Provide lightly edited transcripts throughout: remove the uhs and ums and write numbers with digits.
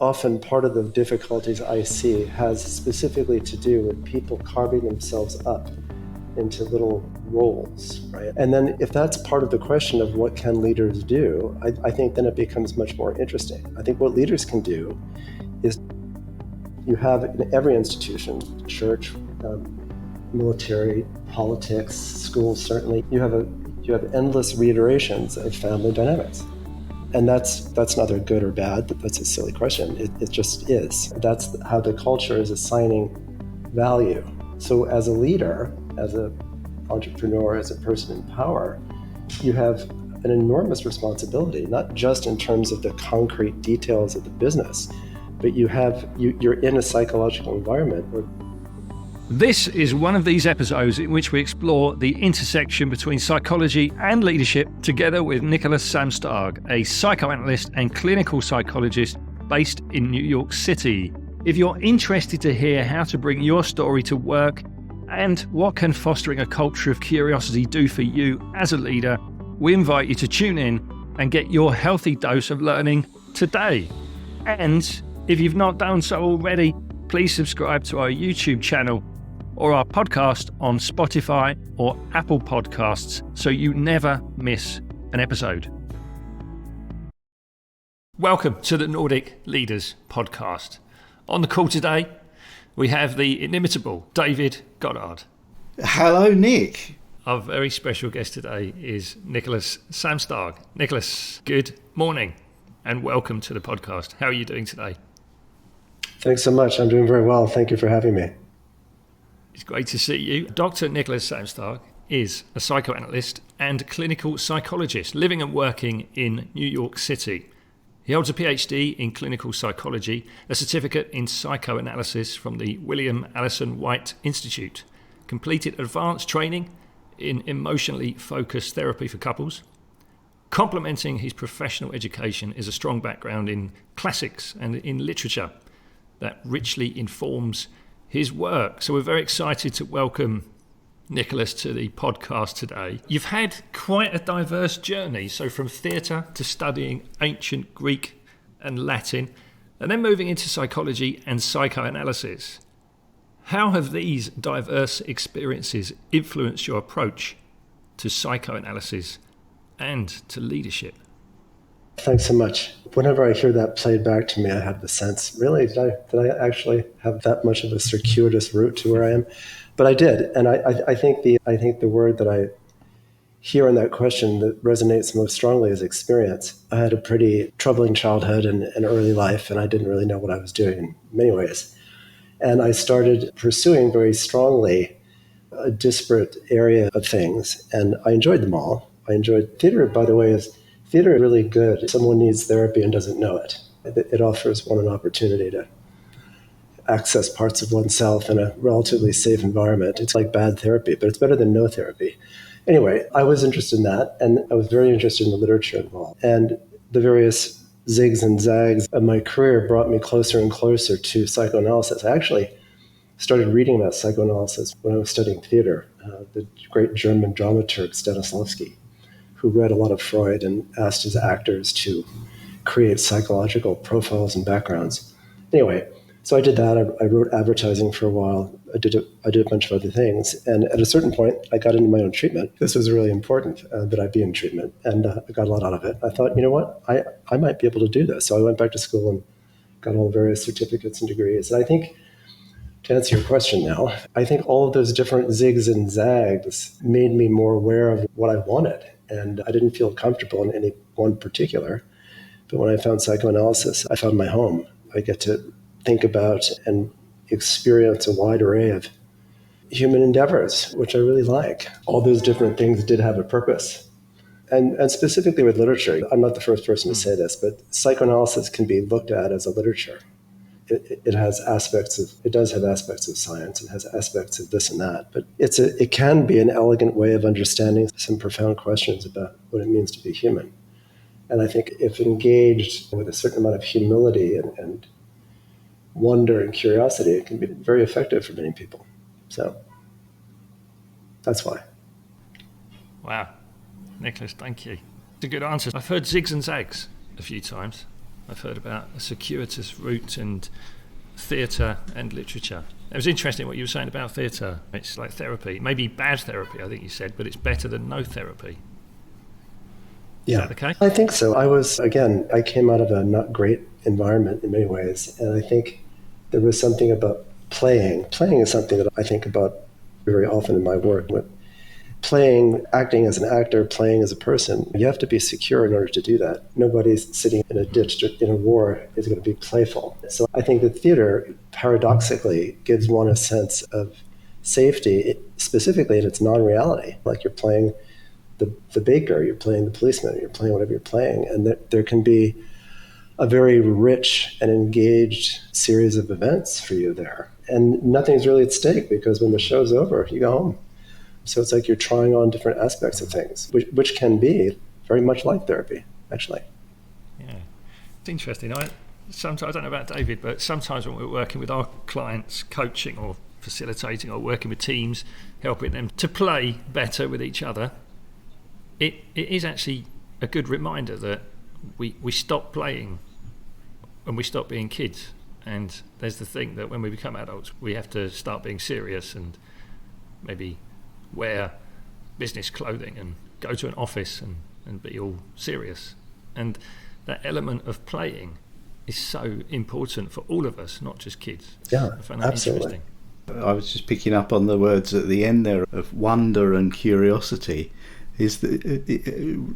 often part of the difficulties I see has specifically to do with people carving themselves up into little roles, right? And then if that's part of the question of what can leaders do, I think then it becomes much more interesting. I think what leaders can do is you have in every institution, church, military, politics, schools, certainly, you have endless reiterations of family dynamics. And that's neither good or bad, but that's a silly question. It just is. That's how the culture is assigning value. So as a leader, as an entrepreneur, as a person in power, you have an enormous responsibility, not just in terms of the concrete details of the business, but you're in a psychological environment where This is one of these episodes in which we explore the intersection between psychology and leadership together with Nicholas Samstag, a psychoanalyst and clinical psychologist based in New York City. If you're interested to hear how to bring your story to work and what can fostering a culture of curiosity do for you as a leader, we invite you to tune in and get your healthy dose of learning today. And if you've not done so already, please subscribe to our YouTube channel or our podcast on Spotify or Apple Podcasts so you never miss an episode. Welcome to the Nordic Leaders Podcast. On the call today, we have the inimitable David Goddard. Hello, Nick. Our very special guest today is Nicholas Samstag. Nicholas, good morning and welcome to the podcast. How are you doing today? Thanks so much. I'm doing very well. Thank you for having me. It's great to see you. Dr. Nicholas Samstag is a psychoanalyst and clinical psychologist living and working in New York City. He holds a PhD in clinical psychology, a certificate in psychoanalysis from the William Allison White Institute, completed advanced training in emotionally focused therapy for couples. Complementing his professional education is a strong background in classics and in literature that richly informs his work. So we're very excited to welcome Nicholas to the podcast today. You've had quite a diverse journey, so from theatre to studying ancient Greek and Latin, and then moving into psychology and psychoanalysis. How have these diverse experiences influenced your approach to psychoanalysis and to leadership? Thanks so much. Whenever I hear that played back to me, I have the sense, really, did I actually have that much of a circuitous route to where I am? But I did, and I think the word that I hear in that question that resonates most strongly is experience. I had a pretty troubling childhood and early life, and I didn't really know what I was doing in many ways. And I started pursuing very strongly a disparate area of things, and I enjoyed them all. I enjoyed theater, by the way, theater is really good. Someone needs therapy and doesn't know it. It offers one an opportunity to access parts of oneself in a relatively safe environment. It's like bad therapy, but it's better than no therapy. Anyway, I was interested in that, and I was very interested in the literature involved. And the various zigs and zags of my career brought me closer and closer to psychoanalysis. I actually started reading about psychoanalysis when I was studying theater. The great German dramaturg Stanislavski, who read a lot of Freud and asked his actors to create psychological profiles and backgrounds. Anyway, so I did that. I wrote advertising for a while. I did a bunch of other things. And at a certain point, I got into my own treatment. This was really important that I be in treatment. And I got a lot out of it. I thought, you know what? I might be able to do this. So I went back to school and got all the various certificates and degrees. And I think, to answer your question now, I think all of those different zigs and zags made me more aware of what I wanted. And I didn't feel comfortable in any one particular. But when I found psychoanalysis, I found my home. I get to think about and experience a wide array of human endeavors, which I really like. All those different things did have a purpose. And specifically with literature, I'm not the first person to say this, but psychoanalysis can be looked at as a literature. It does have aspects of science, it has aspects of this and that, but it can be an elegant way of understanding some profound questions about what it means to be human. And I think if engaged with a certain amount of humility and wonder and curiosity, it can be very effective for many people. So that's why. Wow. Nicholas, thank you. It's a good answer. I've heard zigs and zags a few times. I've heard about a circuitous route and theatre and literature. It was interesting what you were saying about theatre. It's like therapy, maybe bad therapy, I think you said, but it's better than no therapy. Is that the case? I think so. I came out of a not great environment in many ways, and I think there was something about playing. Playing is something that I think about very often in my work. With playing, acting as an actor, playing as a person, you have to be secure in order to do that. Nobody's sitting in a ditch in a war is going to be playful. So I think that theater, paradoxically, gives one a sense of safety, specifically in its non-reality. Like you're playing the baker, you're playing the policeman, you're playing whatever you're playing. And that there can be a very rich and engaged series of events for you there. And nothing's really at stake because when the show's over, you go home. So it's like you're trying on different aspects of things, which can be very much like therapy, actually. Yeah, it's interesting. Sometimes, I don't know about David, but sometimes when we're working with our clients, coaching or facilitating or working with teams, helping them to play better with each other, it is actually a good reminder that we stop playing and we stop being kids. And there's the thing that when we become adults, we have to start being serious and maybe wear business clothing and go to an office and be all serious. And that element of playing is so important for all of us, not just kids. Yeah, I find that absolutely. interesting. I was just picking up on the words at the end there of wonder and curiosity.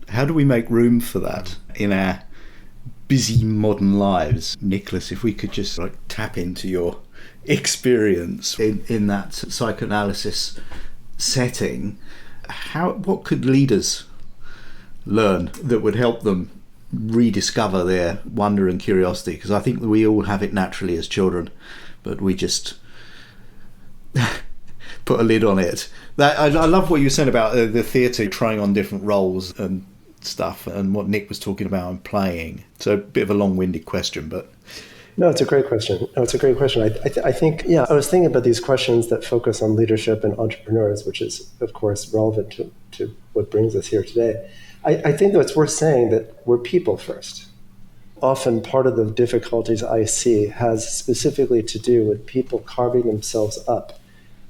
How do we make room for that in our busy modern lives? Nicholas, if we could just tap into your experience in that psychoanalysis setting, what could leaders learn that would help them rediscover their wonder and curiosity? Because I think that we all have it naturally as children, but we just put a lid on it. I love what you said about the theatre trying on different roles and stuff, and what Nick was talking about and playing. So a bit of a long-winded question, but No, it's a great question. I think, I was thinking about these questions that focus on leadership and entrepreneurs, which is, of course, relevant to what brings us here today. I think that it's worth saying that we're people first. Often part of the difficulties I see has specifically to do with people carving themselves up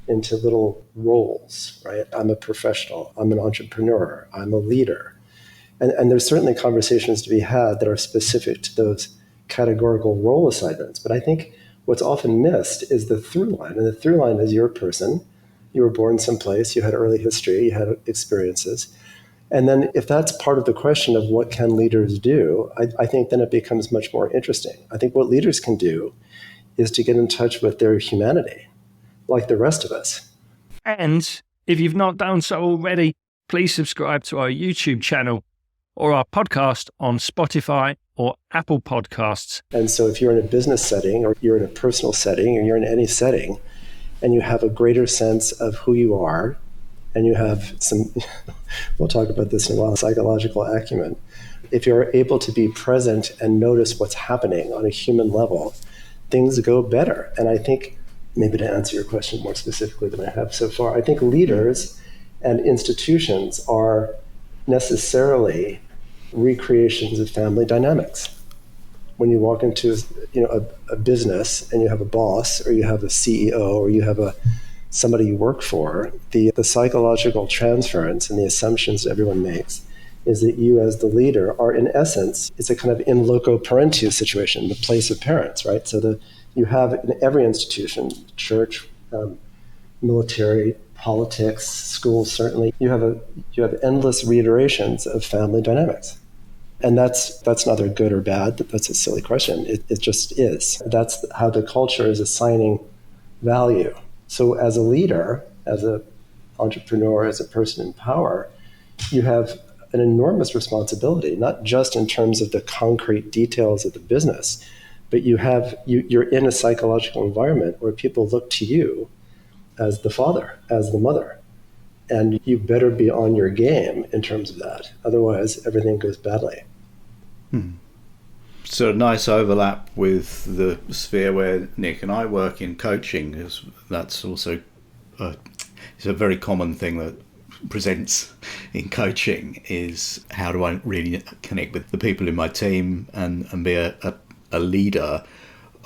into little roles, right? I'm a professional, I'm an entrepreneur, I'm a leader. And there's certainly conversations to be had that are specific to those categorical role assignments. But I think what's often missed is the through line. And the through line is you're a person. You were born someplace. You had early history. You had experiences. And then if that's part of the question of what can leaders do, I think then it becomes much more interesting. I think what leaders can do is to get in touch with their humanity, like the rest of us. And if you've not done so already, please subscribe to our YouTube channel or our podcast on Spotify or Apple Podcasts. And so if you're in a business setting or you're in a personal setting or you're in any setting and you have a greater sense of who you are and you have some, we'll talk about this in a while, psychological acumen, if you're able to be present and notice what's happening on a human level, things go better. And I think, maybe to answer your question more specifically than I have so far, I think leaders and institutions are necessarily recreations of family dynamics. When you walk into a business and you have a boss or you have a CEO or you have somebody you work for, the psychological transference and the assumptions everyone makes is that you as the leader are, in essence, it's a kind of in loco parentis situation, the place of parents, right? So you have in every institution, church, military, politics, schools, certainly, you have endless reiterations of family dynamics. And that's neither good or bad. That's a silly question. It just is. That's how the culture is assigning value. So as a leader, as an entrepreneur, as a person in power, you have an enormous responsibility, not just in terms of the concrete details of the business, but you're in a psychological environment where people look to you as the father, as the mother. And you better be on your game in terms of that. Otherwise, everything goes badly. So a nice overlap with the sphere where Nick and I work in coaching. That's also it's a very common thing that presents in coaching is how do I really connect with the people in my team and be a leader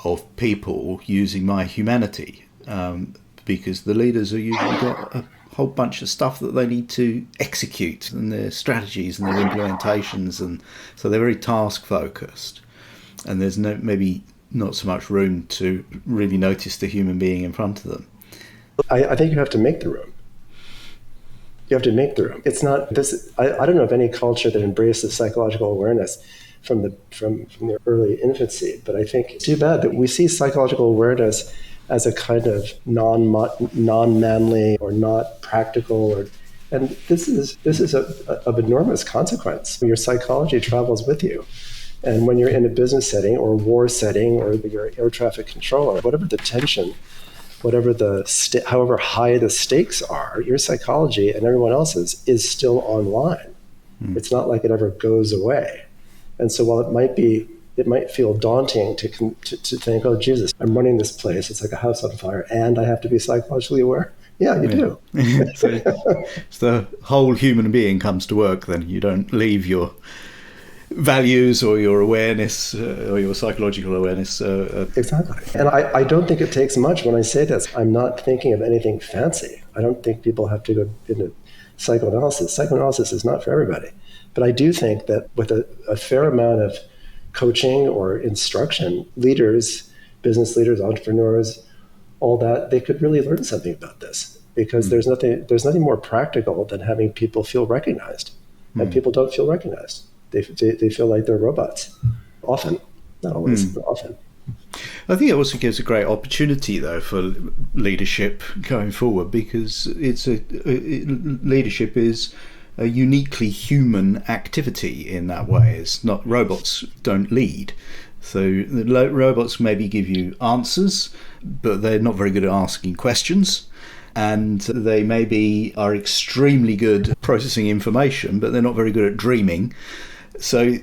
of people using my humanity, because the leaders are usually got a whole bunch of stuff that they need to execute, and their strategies and their implementations, and so they're very task focused, and there's maybe not so much room to really notice the human being in front of them. I think you have to make the room. You have to make the room. It's not this. I don't know of any culture that embraces psychological awareness from the early infancy, but I think it's too bad that we see psychological awareness as a kind of non-manly or not practical, and this is of enormous consequence. Your psychology travels with you, and when you're in a business setting or a war setting or you're an air traffic controller, whatever the tension, whatever however high the stakes are, your psychology and everyone else's is still online. It's not like it ever goes away. And so while it might feel daunting to think, oh, Jesus, I'm running this place. It's like a house on fire, and I have to be psychologically aware. Yeah, you do. So the whole human being comes to work then. You don't leave your values or your awareness or your psychological awareness. Exactly. And I don't think it takes much when I say this. I'm not thinking of anything fancy. I don't think people have to go into psychoanalysis. Psychoanalysis is not for everybody. But I do think that with a fair amount of coaching or instruction, leaders, business leaders, entrepreneurs, all that, they could really learn something about this, because there's nothing more practical than having people feel recognized. And people don't feel recognized. They feel like they're robots. Often, not always, but often. I think it also gives a great opportunity, though, for leadership going forward, because leadership is a uniquely human activity in that way. It's not, robots don't lead. So the robots maybe give you answers, but they're not very good at asking questions. And they maybe are extremely good at processing information, but they're not very good at dreaming. So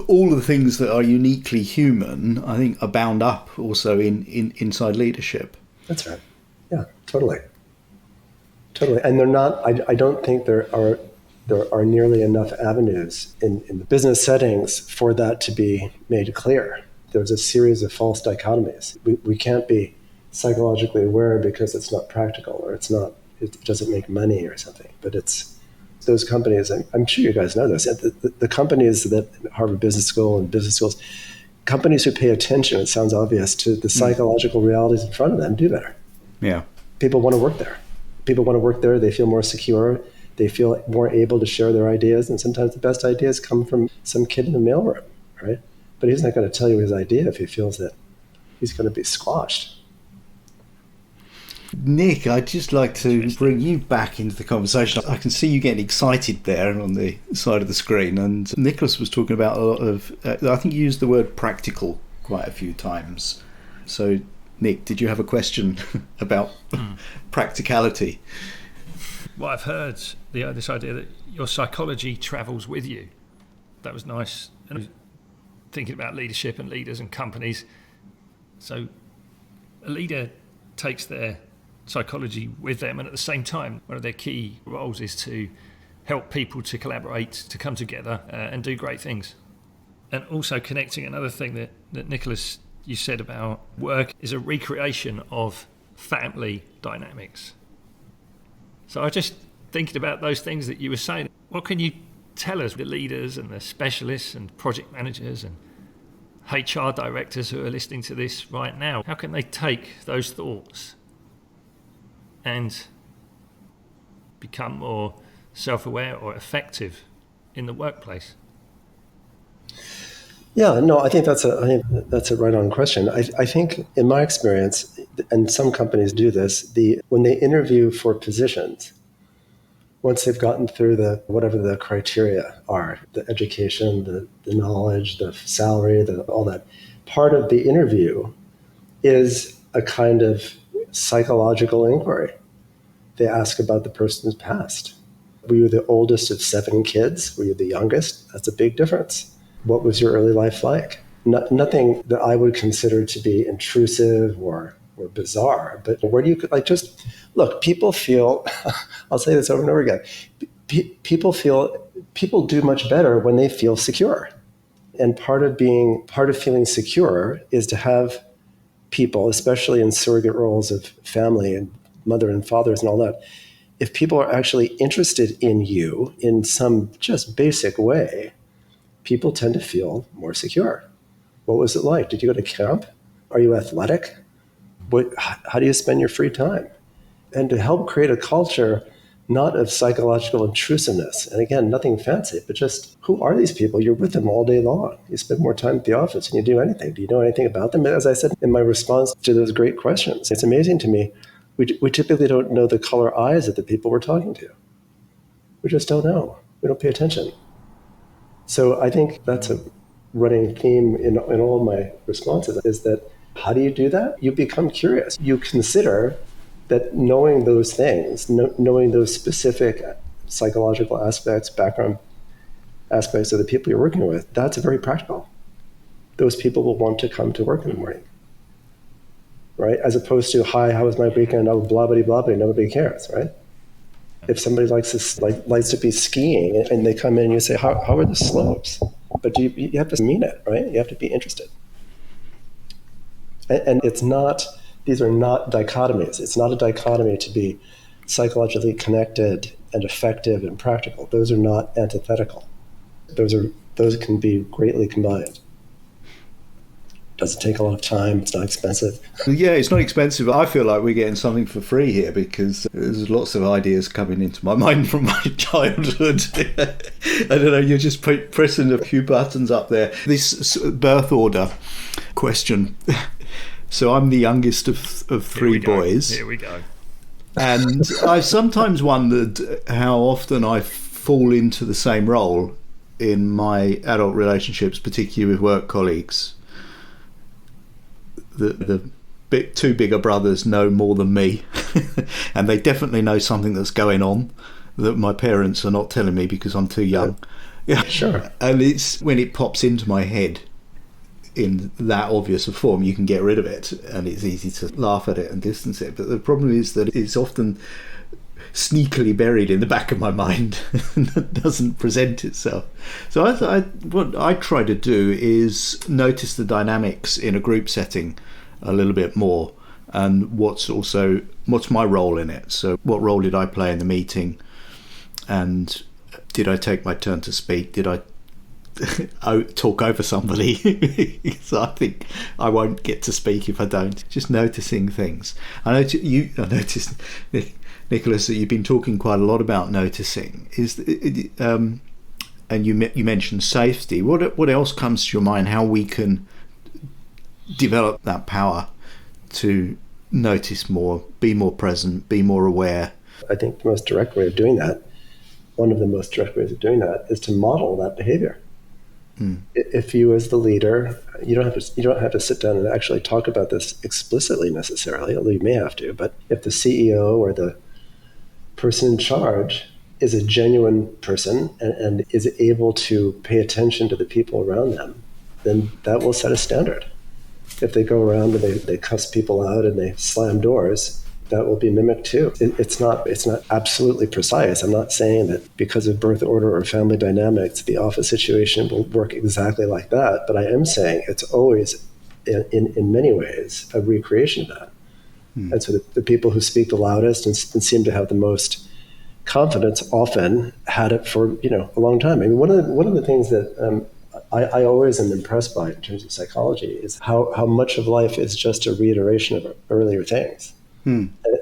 all of the things that are uniquely human, I think, are bound up also inside leadership. That's right. Yeah, totally. And they're not, I don't think there are nearly enough avenues in the business settings for that to be made clear. There's a series of false dichotomies. We can't be psychologically aware because it's not practical, or it doesn't make money or something. But it's those companies, I'm sure you guys know this, the companies that Harvard Business School and business schools, companies who pay attention, it sounds obvious, to the psychological realities in front of them do better. Yeah. People want to work there. People want to work there. They feel more secure. They feel more able to share their ideas. And sometimes the best ideas come from some kid in the mailroom, right? But he's not going to tell you his idea if he feels that he's going to be squashed. Nick, I'd just like to bring you back into the conversation. I can see you getting excited there on the side of the screen. And Nicholas was talking about a lot of, I think you used the word practical quite a few times. So, Nick, did you have a question about practicality? Well, I've heard this idea that your psychology travels with you. That was nice. And thinking about leadership and leaders and companies. So a leader takes their psychology with them, and at the same time, one of their key roles is to help people to collaborate, to come together and do great things. And also connecting, another thing that Nicholas, you said about work is a recreation of family dynamics. So I was just thinking about those things that you were saying. What can you tell us, the leaders and the specialists and project managers and HR directors who are listening to this right now? How can they take those thoughts and become more self-aware or effective in the workplace? Yeah, no, I think that's a right-on question. I think, in my experience, and some companies do this, when they interview for positions, once they've gotten through whatever the criteria are, the education, the knowledge, the salary, all that, part of the interview is a kind of psychological inquiry. They ask about the person's past. Were you the oldest of 7 kids? Were you the youngest? That's a big difference. What was your early life like? Nothing that I would consider to be intrusive or or bizarre, but where do you, like, just look, people feel, I'll say this over and over again, people do much better when they feel secure. And part of feeling secure is to have people, especially in surrogate roles of family and mother and fathers and all that, if people are actually interested in you in some just basic way, people tend to feel more secure. What was it like? Did you go to camp? Are you athletic? How do you spend your free time? And to help create a culture not of psychological intrusiveness, and again, nothing fancy, but just, who are these people? You're with them all day long. You spend more time at the office than you do anything. Do you know anything about them? As I said in my response to those great questions, it's amazing to me, we typically don't know the color eyes of the people we're talking to. We just don't know. We don't pay attention. So I think that's a running theme in all my responses, is that how do you do that? You become curious. You consider that knowing those things, knowing those specific psychological aspects, background aspects of the people you're working with, that's very practical. Those people will want to come to work in the morning, right? As opposed to, hi, how was my weekend? Oh, blah, blah, blah, blah, nobody cares, right? If somebody likes to be skiing and they come in and you say, how are the slopes? But you have to mean it, right? You have to be interested. And it's not, these are not dichotomies. It's not a dichotomy to be psychologically connected and effective and practical. Those are not antithetical. Those can be greatly combined. Doesn't take a lot of time. It's not expensive. Yeah, it's not expensive. I feel like we're getting something for free here because there's lots of ideas coming into my mind from my childhood. I don't know, you're just pressing a few buttons up there. This birth order question. So I'm the youngest of three boys. Here we go. And I've sometimes wondered how often I fall into the same role in my adult relationships, particularly with work colleagues. The two bigger brothers know more than me, and they definitely know something that's going on that my parents are not telling me because I'm too young. Yeah, sure. And it's when it pops into my head in that obvious a form, you can get rid of it, and it's easy to laugh at it and distance it. But the problem is that it's often sneakily buried in the back of my mind and doesn't present itself. So what I try to do is notice the dynamics in a group setting a little bit more, and what's my role in it. So what role did I play in the meeting, and did I take my turn to speak? Did I talk over somebody? So I think I won't get to speak if I don't. Just noticing things. I noticed, Nicholas, that you've been talking quite a lot about noticing. And you mentioned safety. What else comes to your mind? How we can develop that power to notice more, be more present, be more aware? I think the most direct way of doing that, one of the most direct ways of doing that, is to model that behavior. If you, as the leader, you don't have to sit down and actually talk about this explicitly necessarily, although you may have to. But if the CEO or the person in charge is a genuine person and is able to pay attention to the people around them, then that will set a standard. If they go around and they cuss people out and they slam doors, that will be mimicked too. It's not absolutely precise. I'm not saying that because of birth order or family dynamics, the office situation will work exactly like that. But I am saying it's always, in many ways, a recreation of that. And so the people who speak the loudest and seem to have the most confidence often had it for a long time. I mean, one of the things that I always am impressed by in terms of psychology is how much of life is just a reiteration of earlier things.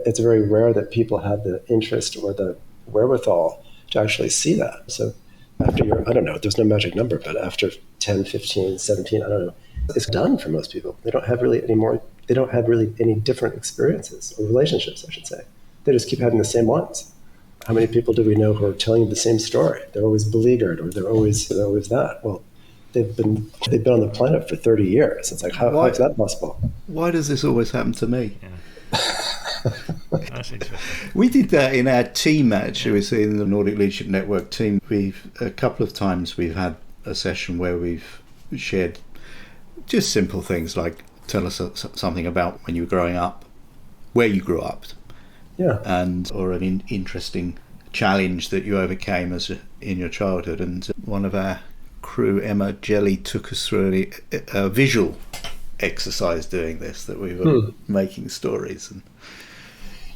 It's very rare that people have the interest or the wherewithal to actually see that. So after I don't know, there's no magic number, but after 10, 15, 17, I don't know, it's done for most people. They don't have really any different experiences or relationships, I should say. They just keep having the same ones. How many people do we know who are telling you the same story? They're always beleaguered, or they're always that. Well, they've been on the planet for 30 years. It's like, how is that possible? Why does this always happen to me? Yeah. That's interesting. We did that in our team, actually. We in the Nordic Leadership Network team. A couple of times we've had a session where we've shared just simple things like tell us something about when you were growing up, where you grew up, or an interesting challenge that you overcame in your childhood. And one of our crew, Emma Jelly, took us through a visual exercise doing this, that we were making stories. And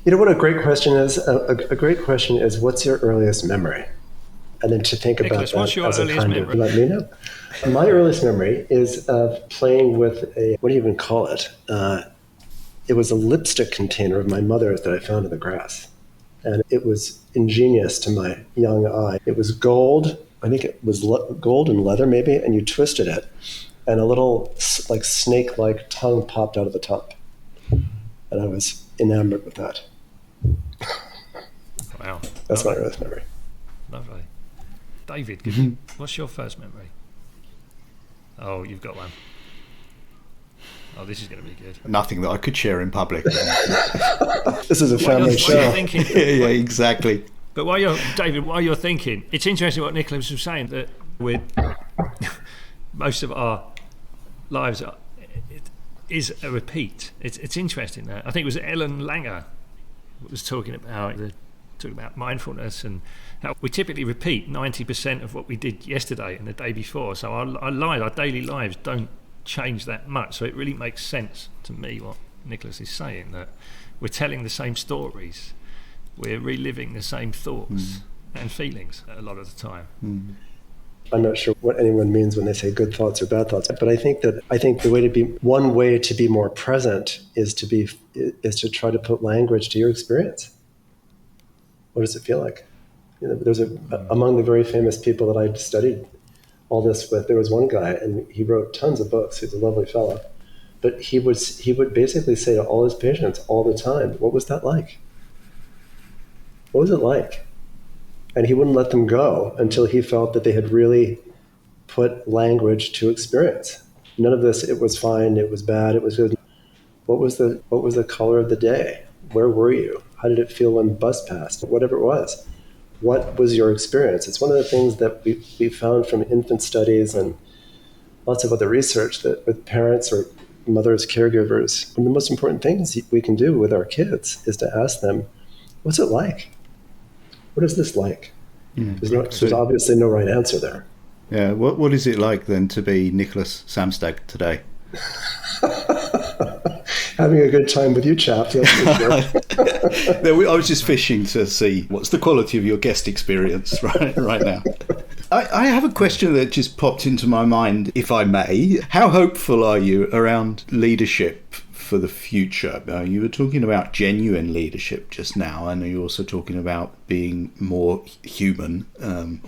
you know what a great question is? A great question is, what's your earliest memory? And then to think Nicholas, about what's that your as a earliest kind memory? of, let me know. My earliest memory is of playing with what do you even call it? It was a lipstick container of my mother's that I found in the grass. And it was ingenious to my young eye. It was gold. I think it was gold and leather maybe, and you twisted it. And a little like snake-like tongue popped out of the top. And I was enamored with that. Wow. That's my earliest memory. Lovely. David, what's your first memory? Oh, you've got one. Oh, this is going to be good. Nothing that I could share in public. This is a family show. Yeah, exactly. But while you're thinking, it's interesting what Nicholas was saying, that with most of our lives is a repeat. It's interesting that I think it was Ellen Langer who was talking about mindfulness and how we typically repeat 90% of what we did yesterday and the day before. So our daily lives don't change that much. So it really makes sense to me what Nicholas is saying, that we're telling the same stories, we're reliving the same thoughts and feelings a lot of the time. I'm not sure what anyone means when they say good thoughts or bad thoughts, but I think one way to be more present is to try to put language to your experience. What does it feel like? There's among the very famous people that I studied all this with, there was one guy, and he wrote tons of books. He's a lovely fellow, but he would basically say to all his patients all the time, "What was that like? What was it like?" And he wouldn't let them go until he felt that they had really put language to experience. None of this, it was fine, it was bad, it was good. What was the color of the day? Where were you? How did it feel when the bus passed? Whatever it was. What was your experience? It's one of the things that we found from infant studies and lots of other research, that with parents or mothers, caregivers, one of the most important things we can do with our kids is to ask them, what's it like? What is this like? There's obviously no right answer there. Yeah. What is it like then to be Nicholas Samstag today? Having a good time with you, chaps. I was just fishing to see what's the quality of your guest experience right now. I have a question that just popped into my mind, if I may. How hopeful are you around leadership for the future? You were talking about genuine leadership just now, and you're also talking about being more human,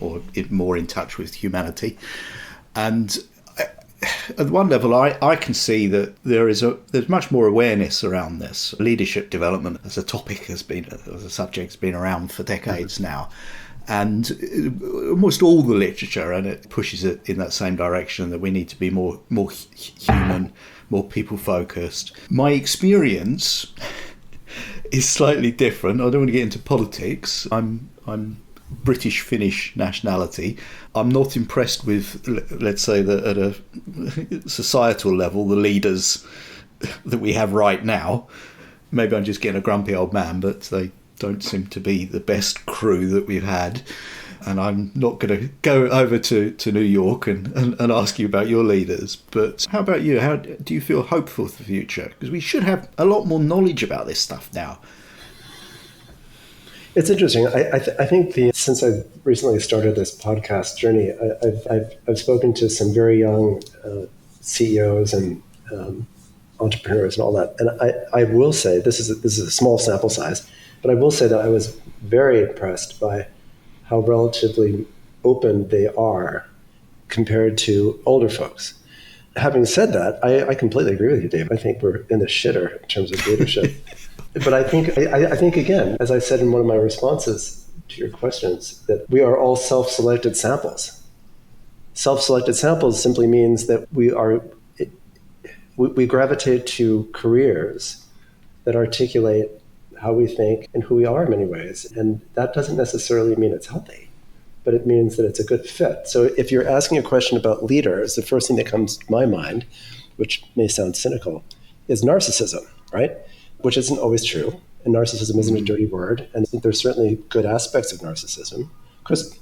or more in touch with humanity. And at one level, I can see that there's much more awareness around this. Leadership development as a topic as a subject has been around for decades now, and almost all the literature, and it pushes it in that same direction, that we need to be more human, more people focused. My experience is slightly different. I don't want to get into politics. I'm British Finnish nationality. I'm not impressed with, let's say, that at a societal level, the leaders that we have right now. Maybe I'm just getting a grumpy old man, but they don't seem to be the best crew that we've had. And I'm not going to go over to New York and ask you about your leaders. But how about you? How do you feel hopeful for the future? Because we should have a lot more knowledge about this stuff now. It's interesting. I think since I've recently started this podcast journey, I've spoken to some very young CEOs and entrepreneurs and all that. And I will say, this is a small sample size, but I will say that I was very impressed by how relatively open they are compared to older folks. Having said that, I completely agree with you, Dave. I think we're in the shitter in terms of leadership. But I think again, as I said in one of my responses to your questions, that we are all self-selected samples. Self-selected samples simply means that we gravitate to careers that articulate how we think and who we are in many ways. And that doesn't necessarily mean it's healthy, but it means that it's a good fit. So if you're asking a question about leaders, the first thing that comes to my mind which may sound cynical, is narcissism, right? Which isn't always true. And narcissism isn't a dirty word. And there's certainly good aspects of narcissism.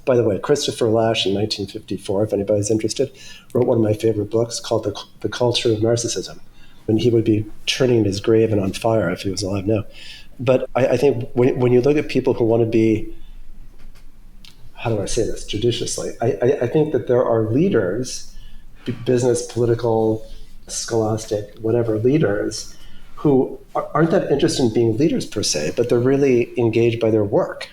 By the way, Christopher Lasch in 1954, if anybody's interested, wrote one of my favorite books called The Culture of Narcissism. And he would be turning in his grave and on fire if he was alive now. But I think when you look at people who want to be, how do I say this judiciously? I think that there are leaders, business, political, scholastic, whatever leaders, who aren't that interested in being leaders per se, but they're really engaged by their work.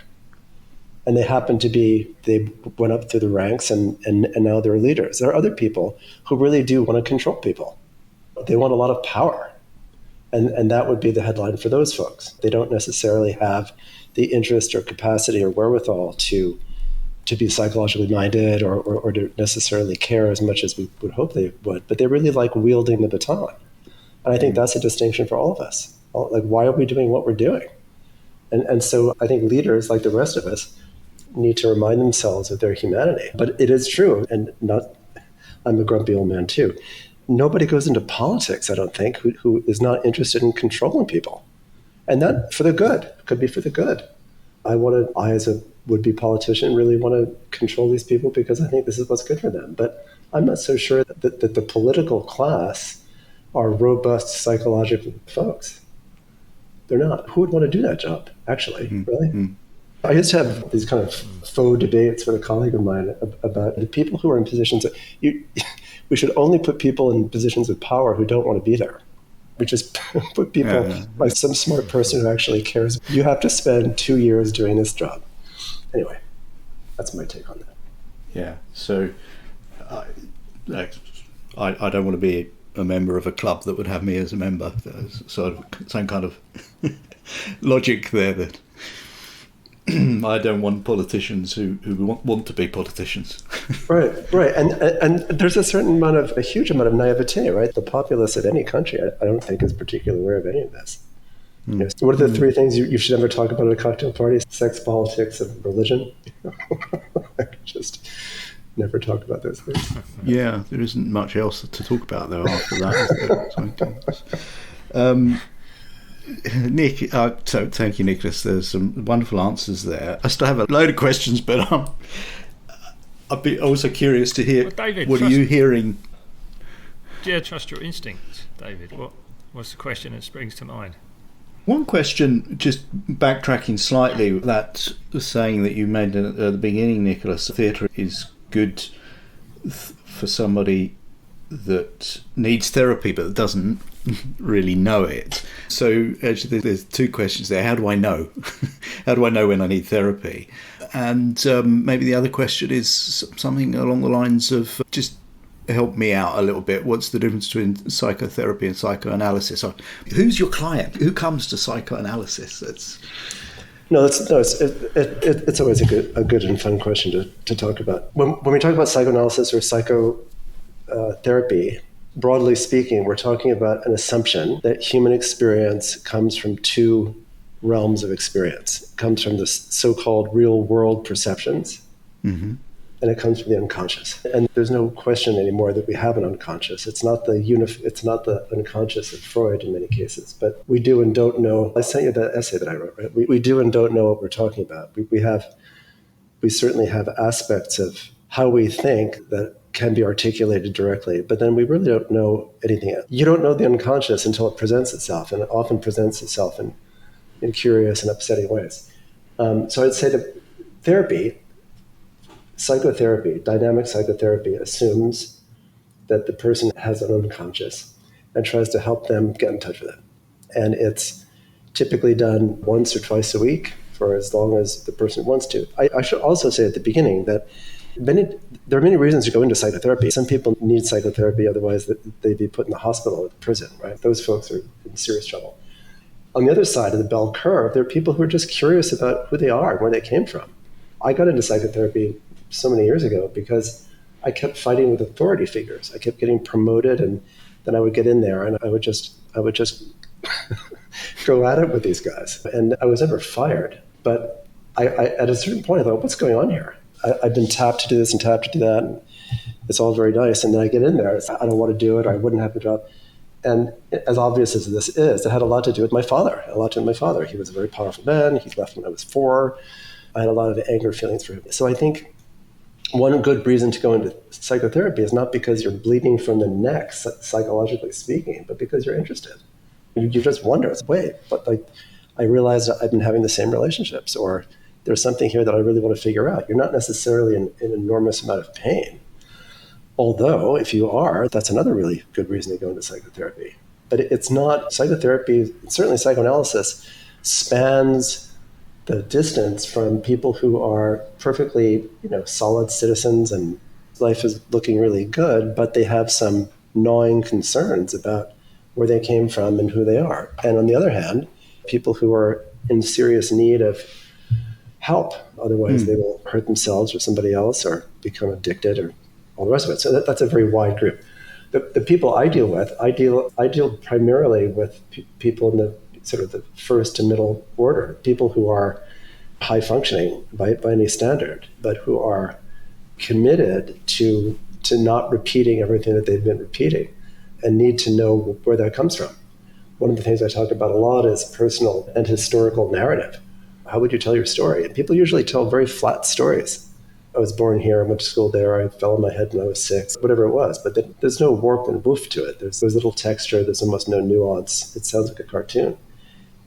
And they happen to be, they went up through the ranks and now they're leaders. There are other people who really do want to control people. They want a lot of power. And that would be the headline for those folks. They don't necessarily have the interest or capacity or wherewithal to be psychologically minded or to necessarily care as much as we would hope they would. But they really like wielding the baton. And I think that's a distinction for all of us. Like, why are we doing what we're doing? And so I think leaders, like the rest of us, need to remind themselves of their humanity. But it is true, and I'm a grumpy old man too. Nobody goes into politics, I don't think, who is not interested in controlling people. And that, for the good, could be for the good. I as a would-be politician really want to control these people because I think this is what's good for them. But I'm not so sure that the political class are robust psychological folks. They're not. Who would want to do that job, actually, really? Mm-hmm. I used to have these kind of faux debates with a colleague of mine about the people who are in positions that we should only put people in positions of power who don't want to be there. We just put people like some smart person who actually cares. You have to spend 2 years doing this job. Anyway, that's my take on that. Yeah. So I don't want to be a member of a club that would have me as a member. There's sort of some kind of logic there that I don't want politicians who want to be politicians. Right. And there's a huge amount of naivete, right? The populace of any country, I don't think, is particularly aware of any of this. You know, so what are the three things you should never talk about at a cocktail party? Sex, politics, and religion. Just never talk about those things. Yeah, there isn't much else to talk about though after that. Nick, so thank you, Nicholas. There's some wonderful answers there. I still have a load of questions, but I'd be also curious to hear, David, what are you hearing? Yeah, trust your instincts, David. What's the question that springs to mind? One question, just backtracking slightly, that saying that you made at the beginning, Nicholas, theatre is good for somebody that needs therapy but doesn't really know it. So actually there's two questions there. How do I know? How do I know when I need therapy? And maybe the other question is something along the lines of just help me out a little bit. What's the difference between psychotherapy and psychoanalysis? Who's your client? Who comes to psychoanalysis? It's always a good and fun question to talk about. When we talk about psychoanalysis or psychotherapy, broadly speaking, we're talking about an assumption that human experience comes from two realms of experience. It comes from the so-called real-world perceptions, and it comes from the unconscious. And there's no question anymore that we have an unconscious. It's not the unconscious of Freud in many cases, but we do and don't know. I sent you that essay that I wrote, right? We do and don't know what we're talking about. We certainly have aspects of how we think that can be articulated directly, but then we really don't know anything else. You don't know the unconscious until it presents itself, and it often presents itself in curious and upsetting ways. So I'd say that psychotherapy, dynamic psychotherapy, assumes that the person has an unconscious and tries to help them get in touch with it. And it's typically done once or twice a week for as long as the person wants to. I should also say at the beginning that there are many reasons to go into psychotherapy. Some people need psychotherapy, otherwise they'd be put in the hospital or prison, right? Those folks are in serious trouble. On the other side of the bell curve, there are people who are just curious about who they are and where they came from. I got into psychotherapy so many years ago because I kept fighting with authority figures. I kept getting promoted, and then I would get in there and I would just go at it with these guys. And I was never fired, but I at a certain point I thought, what's going on here? I've been tapped to do this and tapped to do that. And it's all very nice. And then I get in there. I don't want to do it, or I wouldn't have the job. And as obvious as this is, it had a lot to do with my father. He was a very powerful man. He left when I was 4. I had a lot of anger feelings for him. So I think one good reason to go into psychotherapy is not because you're bleeding from the neck, psychologically speaking, but because you're interested. You just wonder, wait, but like, I realized I've been having the same relationships, or there's something here that I really want to figure out. You're not necessarily in an enormous amount of pain. Although, if you are, that's another really good reason to go into psychotherapy. But it's not, psychotherapy, certainly psychoanalysis, spans the distance from people who are perfectly, solid citizens and life is looking really good, but they have some gnawing concerns about where they came from and who they are. And on the other hand, people who are in serious need of help. Otherwise, they will hurt themselves or somebody else or become addicted or all the rest of it. So that's a very wide group. The people I deal with, I deal primarily with people in the sort of the first to middle order, people who are high functioning by any standard, but who are committed to not repeating everything that they've been repeating and need to know where that comes from. One of the things I talk about a lot is personal and historical narrative. How would you tell your story? And people usually tell very flat stories. I was born here, I went to school there, I fell on my head when I was 6, whatever it was. But there's no warp and woof to it. There's little texture, there's almost no nuance. It sounds like a cartoon.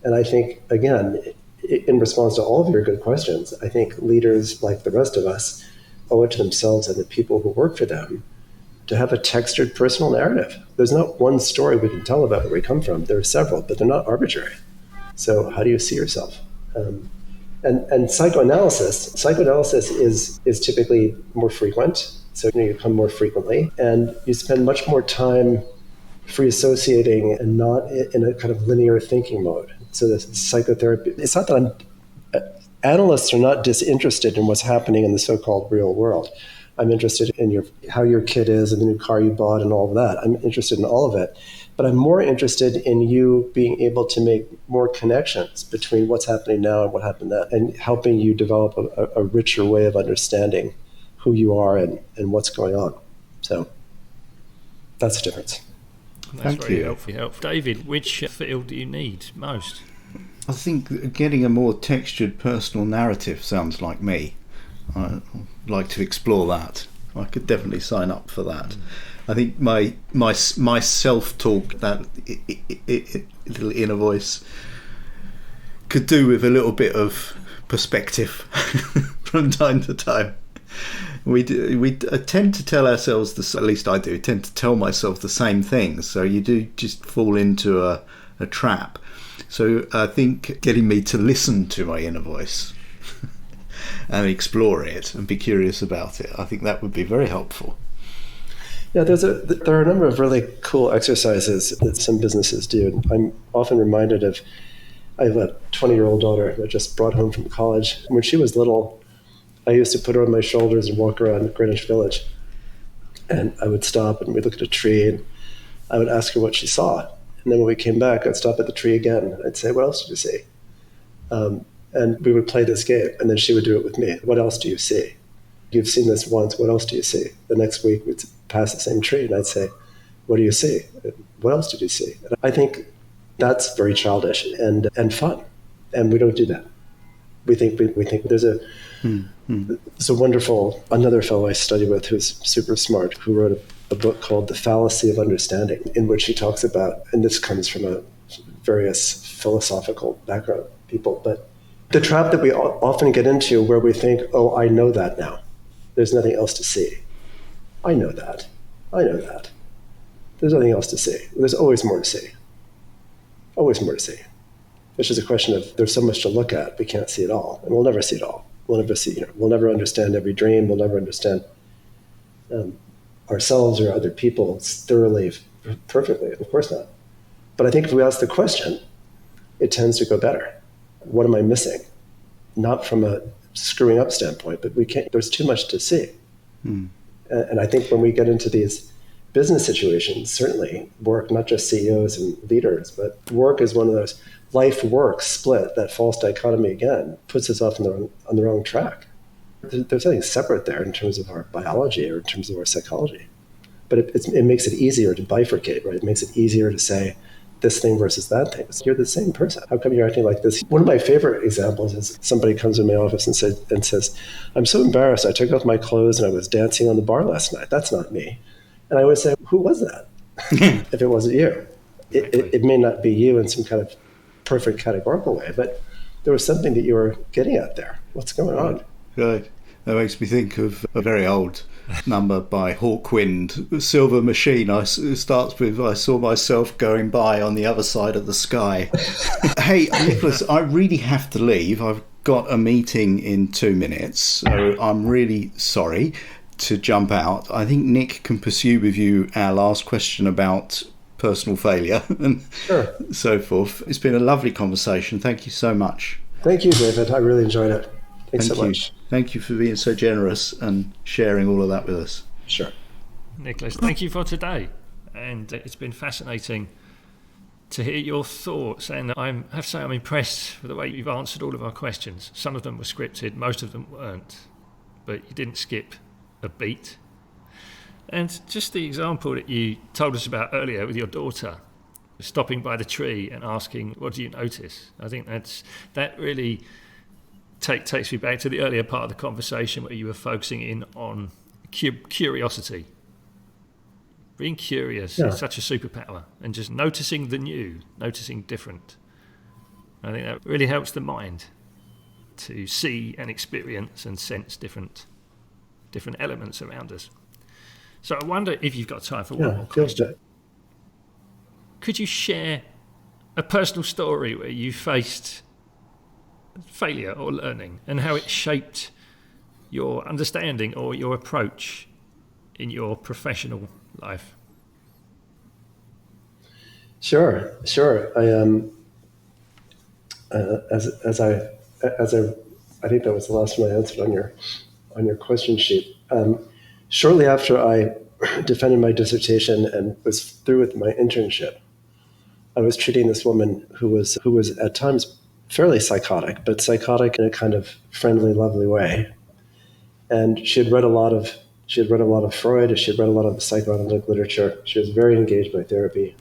And I think, again, in response to all of your good questions, I think leaders, like the rest of us, owe it to themselves and the people who work for them to have a textured personal narrative. There's not one story we can tell about where we come from. There are several, but they're not arbitrary. So how do you see yourself? And psychoanalysis is typically more frequent. So you come more frequently, and you spend much more time free associating and not in a kind of linear thinking mode. So the psychotherapy, it's not that analysts are not disinterested in what's happening in the so-called real world. I'm interested in how your kid is and the new car you bought and all of that. I'm interested in all of it. But I'm more interested in you being able to make more connections between what's happening now and what happened then, and helping you develop a richer way of understanding who you are and what's going on. So that's the difference. That's very helpful. David, which field do you need most? I think getting a more textured personal narrative sounds like me. I'd like to explore that. I could definitely sign up for that. I think my self-talk, that little inner voice, could do with a little bit of perspective from time to time. We tend to tell ourselves, at least I do, tend to tell myself the same things. So you do just fall into a trap. So I think getting me to listen to my inner voice and explore it and be curious about it, I think that would be very helpful. Yeah, there are a number of really cool exercises that some businesses do. I'm often reminded of, I have a 20-year-old daughter that I just brought home from college. When she was little, I used to put her on my shoulders and walk around Greenwich Village. And I would stop and we'd look at a tree and I would ask her what she saw. And then when we came back, I'd stop at the tree again. I'd say, what else did you see? And we would play this game, and then she would do it with me. What else do you see? You've seen this once. What else do you see? The next week, we'd pass the same tree, and I'd say, what do you see? What else did you see? And I think that's very childish and fun, and we don't do that. We think there's a wonderful, another fellow I study with who's super smart, who wrote a book called The Fallacy of Understanding, in which he talks about, and this comes from a various philosophical background people, but the trap that we often get into where we think, oh, I know that now. There's nothing else to see. I know that. There's nothing else to see. There's always more to see. Always more to see. It's just a question of there's so much to look at, we can't see it all. And we'll never see it all. We'll never understand every dream. We'll never understand ourselves or other people thoroughly, perfectly. Of course not. But I think if we ask the question, it tends to go better. What am I missing? Not from a screwing up standpoint, but there's too much to see. And I think when we get into these business situations, certainly work, not just CEOs and leaders, but work is one of those life-work split, that false dichotomy again, puts us off on the wrong track. There's something separate there in terms of our biology or in terms of our psychology. But it makes it easier to bifurcate, right? It makes it easier to say this thing versus that thing. You're the same person. How come you're acting like this? One of my favorite examples is somebody comes in my office and says, I'm so embarrassed. I took off my clothes and I was dancing on the bar last night. That's not me. And I would say, who was that? If it wasn't you. It may not be you in some kind of perfect categorical way, but there was something that you were getting at there. What's going on? Right. That makes me think of a very old number by Hawkwind, Silver Machine. It starts with, I saw myself going by on the other side of the sky. Hey, Nicholas, I really have to leave. I've got a meeting in 2 minutes, so I'm really sorry to jump out. I think Nick can pursue with you our last question about personal failure and so forth. It's been a lovely conversation. Thank you so much. Thank you, David. I really enjoyed it. Thanks so much. Thank you for being so generous and sharing all of that with us. Sure. Nicholas, thank you for today. And it's been fascinating to hear your thoughts. And I have to say I'm impressed with the way you've answered all of our questions. Some of them were scripted, most of them weren't. But you didn't skip a beat. And just the example that you told us about earlier with your daughter, stopping by the tree and asking, what do you notice? I think that really takes me back to the earlier part of the conversation where you were focusing in on curiosity. Being curious is such a superpower, and just noticing the new, noticing different. I think that really helps the mind to see and experience and sense different elements around us. So I wonder if you've got time for one more question. Could you share a personal story where you faced failure or learning and how it shaped your understanding or your approach in your professional life? Sure. I I think that was the last one I answered on your question sheet. Shortly after I defended my dissertation and was through with my internship, I was treating this woman who was at times fairly psychotic, but psychotic in a kind of friendly, lovely way. And she had read a lot of Freud, she had read a lot of the psychoanalytic literature. She was very engaged by therapy,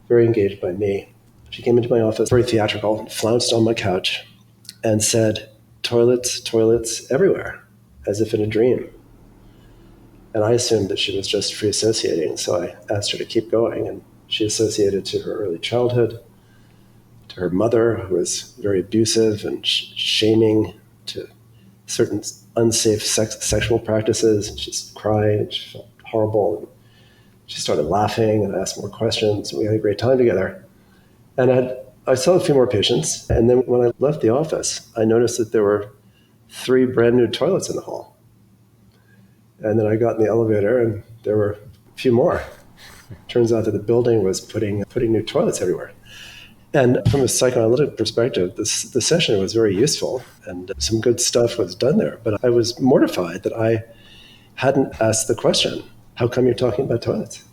very engaged by me. She came into my office, very theatrical, flounced on my couch, and said, toilets everywhere, as if in a dream. And I assumed that she was just free associating, so I asked her to keep going, and she associated to her early childhood, to her mother, who was very abusive and shaming, to certain unsafe sexual practices. And she's crying, and she felt horrible. And she started laughing and asked more questions. And we had a great time together. And I saw a few more patients. And then when I left the office, I noticed that there were 3 brand new toilets in the hall. And then I got in the elevator and there were a few more. Turns out that the building was putting new toilets everywhere. And from a psychoanalytic perspective, the session was very useful and some good stuff was done there. But I was mortified that I hadn't asked the question, how come you're talking about toilets?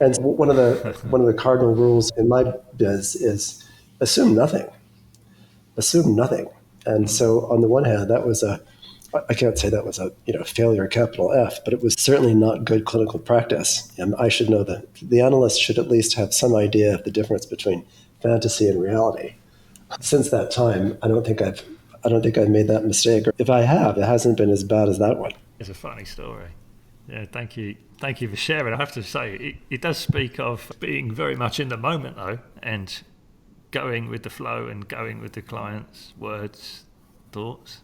And one of the cardinal rules in my biz is assume nothing. Assume nothing. And so on the one hand, I can't say that was a failure, capital F, but it was certainly not good clinical practice. And I should know that the analyst should at least have some idea of the difference between fantasy and reality. Since that time, I don't think I've made that mistake. Or if I have, it hasn't been as bad as that one. It's a funny story. Yeah, thank you for sharing. I have to say, it does speak of being very much in the moment, though, and going with the flow and going with the client's words, thoughts.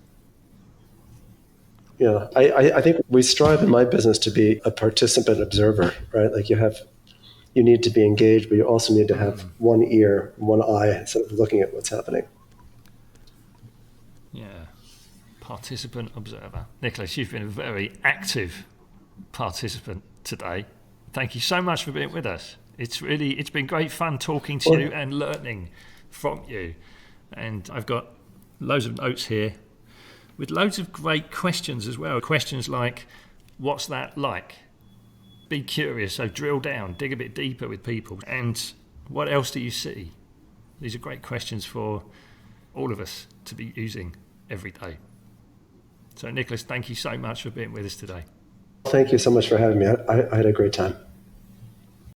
Yeah, I think we strive in my business to be a participant observer, right? Like you need to be engaged, but you also need to have one ear, one eye, sort of looking at what's happening. Yeah, participant observer. Nicholas, you've been a very active participant today. Thank you so much for being with us. It's been great fun talking to you and learning from you. And I've got loads of notes here with loads of great questions as well. Questions like, what's that like? Be curious, so drill down, dig a bit deeper with people. And what else do you see? These are great questions for all of us to be using every day. So, Nicholas, thank you so much for being with us today. Thank you so much for having me. I had a great time.